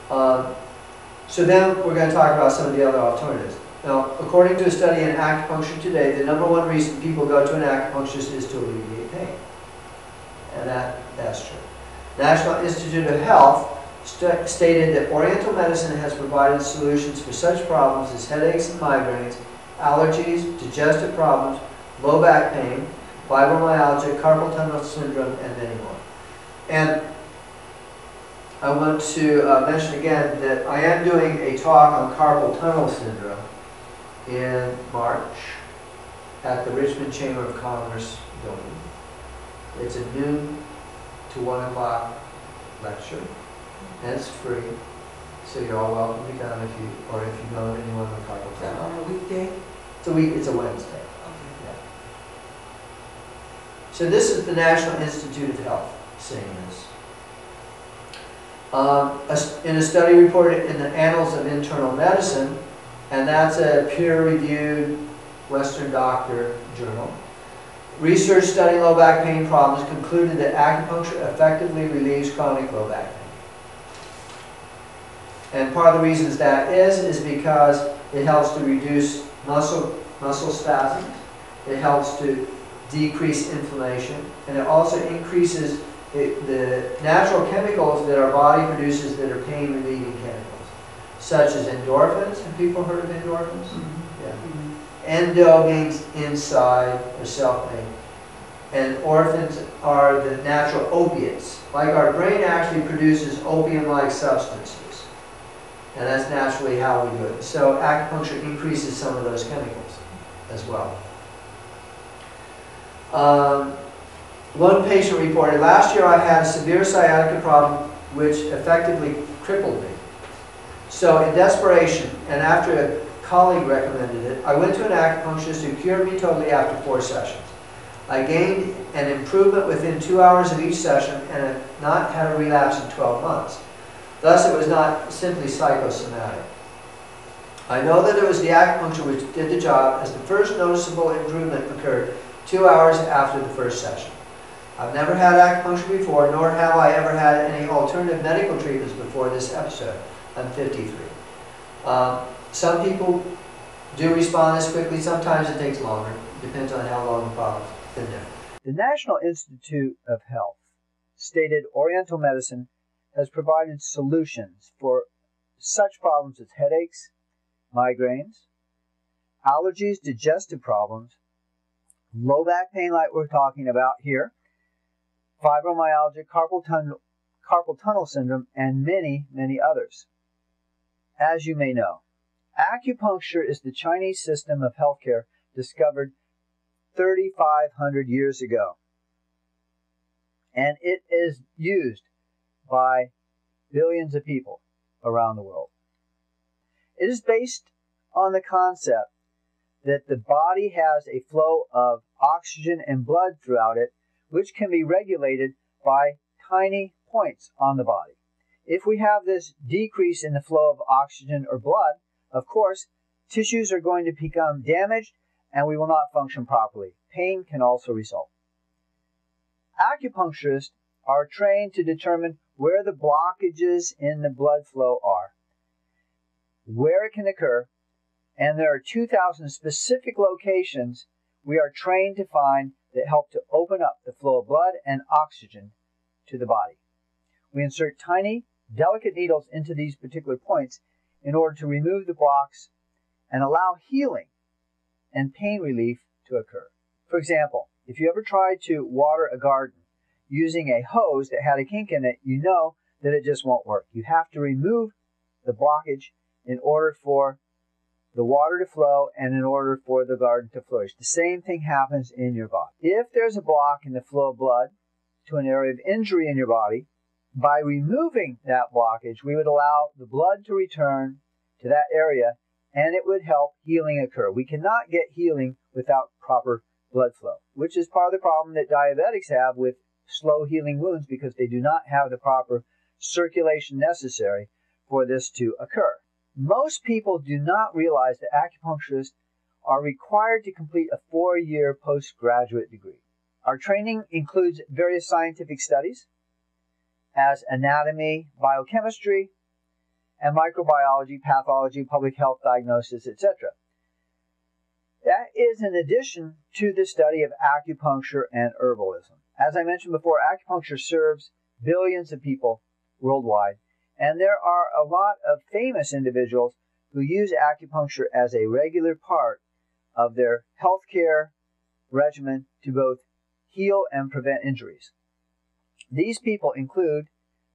So then we're going to talk about some of the other alternatives. Now, according to a study in acupuncture today, the #1 reason people go to an acupuncturist is to alleviate pain. And that's true. National Institute of Health stated that Oriental medicine has provided solutions for such problems as headaches and migraines, allergies, digestive problems, low back pain, fibromyalgia, carpal tunnel syndrome, and many more. And I want to mention again that I am doing a talk on carpal tunnel syndrome in March at the Richmond Chamber of Commerce building. It's a noon to 1 o'clock lecture, and it's free. So you're all welcome to come if you know anyone with carpal tunnel. Is that on a weekday? It's a Wednesday. Okay. Yeah. So this is the National Institute of Health saying this. In a study reported in the Annals of Internal Medicine, and that's a peer-reviewed Western doctor journal, research studying low back pain problems concluded that acupuncture effectively relieves chronic low back pain. And part of the reasons that is because it helps to reduce muscle spasms, it helps to decrease inflammation, and it also increases the natural chemicals that our body produces that are pain-relieving chemicals, such as endorphins. Have people heard of endorphins? Mm-hmm. Yeah. Mm-hmm. Endo means inside or self-made. And orphins are the natural opiates. Like our brain actually produces opium-like substances. And that's naturally how we do it. So acupuncture increases some of those chemicals as well. One patient reported, last year I had a severe sciatica problem which effectively crippled me. So in desperation, and after a colleague recommended it, I went to an acupuncturist who cured me totally after 4 sessions. I gained an improvement within 2 hours of each session and have not had a relapse in 12 months. Thus, it was not simply psychosomatic. I know that it was the acupuncture which did the job, as the first noticeable improvement occurred 2 hours after the first session. I've never had acupuncture before, nor have I ever had any alternative medical treatments before this episode. I'm 53. Some people do respond this quickly. Sometimes it takes longer. It depends on how long the problem's been there. The National Institute of Health stated Oriental medicine has provided solutions for such problems as headaches, migraines, allergies, digestive problems, low back pain like we're talking about here, fibromyalgia, carpal tunnel syndrome, and many, many others. As you may know, acupuncture is the Chinese system of healthcare discovered 3,500 years ago. And it is used by billions of people around the world. It is based on the concept that the body has a flow of oxygen and blood throughout it, which can be regulated by tiny points on the body. If we have this decrease in the flow of oxygen or blood, of course, tissues are going to become damaged and we will not function properly. Pain can also result. Acupuncturists are trained to determine where the blockages in the blood flow are, where it can occur, and there are 2,000 specific locations we are trained to find that help to open up the flow of blood and oxygen to the body. We insert tiny, delicate needles into these particular points in order to remove the blocks and allow healing and pain relief to occur. For example, if you ever tried to water a garden using a hose that had a kink in it, you know that it just won't work. You have to remove the blockage in order for the water to flow and in order for the garden to flourish. The same thing happens in your body. If there's a block in the flow of blood to an area of injury in your body, by removing that blockage, we would allow the blood to return to that area and it would help healing occur. We cannot get healing without proper blood flow, which is part of the problem that diabetics have with slow healing wounds because they do not have the proper circulation necessary for this to occur. Most people do not realize that acupuncturists are required to complete a 4-year postgraduate degree. Our training includes various scientific studies as anatomy, biochemistry, and microbiology, pathology, public health diagnosis, etc. That is in addition to the study of acupuncture and herbalism. As I mentioned before, acupuncture serves billions of people worldwide, and there are a lot of famous individuals who use acupuncture as a regular part of their healthcare regimen to both heal and prevent injuries. These people include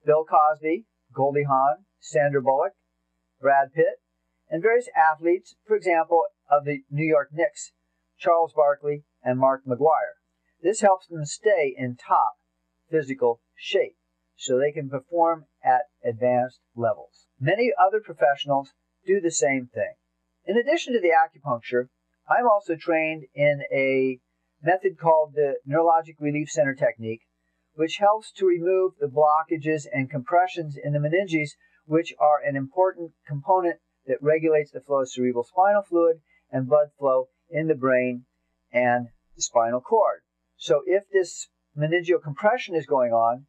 Bill Cosby, Goldie Hawn, Sandra Bullock, Brad Pitt, and various athletes, for example, of the New York Knicks, Charles Barkley and Mark McGuire. This helps them stay in top physical shape so they can perform at advanced levels. Many other professionals do the same thing. In addition to the acupuncture, I'm also trained in a method called the Neurologic Relief Center technique, which helps to remove the blockages and compressions in the meninges, which are an important component that regulates the flow of cerebral spinal fluid and blood flow in the brain and the spinal cord. So if this meningeal compression is going on,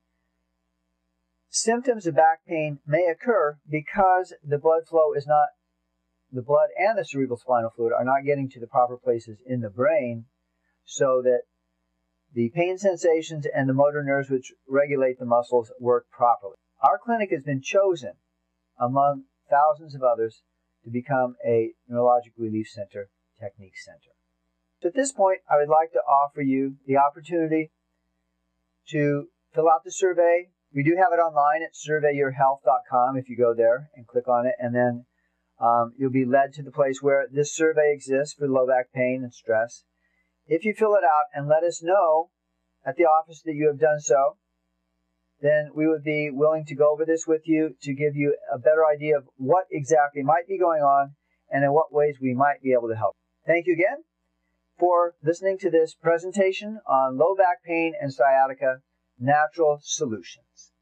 symptoms of back pain may occur because the blood flow is not, the blood and the cerebral spinal fluid are not getting to the proper places in the brain, so that the pain sensations and the motor nerves which regulate the muscles work properly. Our clinic has been chosen among thousands of others to become a Neurologic Relief Center technique center. So at this point, I would like to offer you the opportunity to fill out the survey. We do have it online at surveyyourhealth.com if you go there and click on it, and then you'll be led to the place where this survey exists for low back pain and stress. If you fill it out and let us know at the office that you have done so, then we would be willing to go over this with you to give you a better idea of what exactly might be going on and in what ways we might be able to help. Thank you again for listening to this presentation on low back pain and sciatica, natural solutions.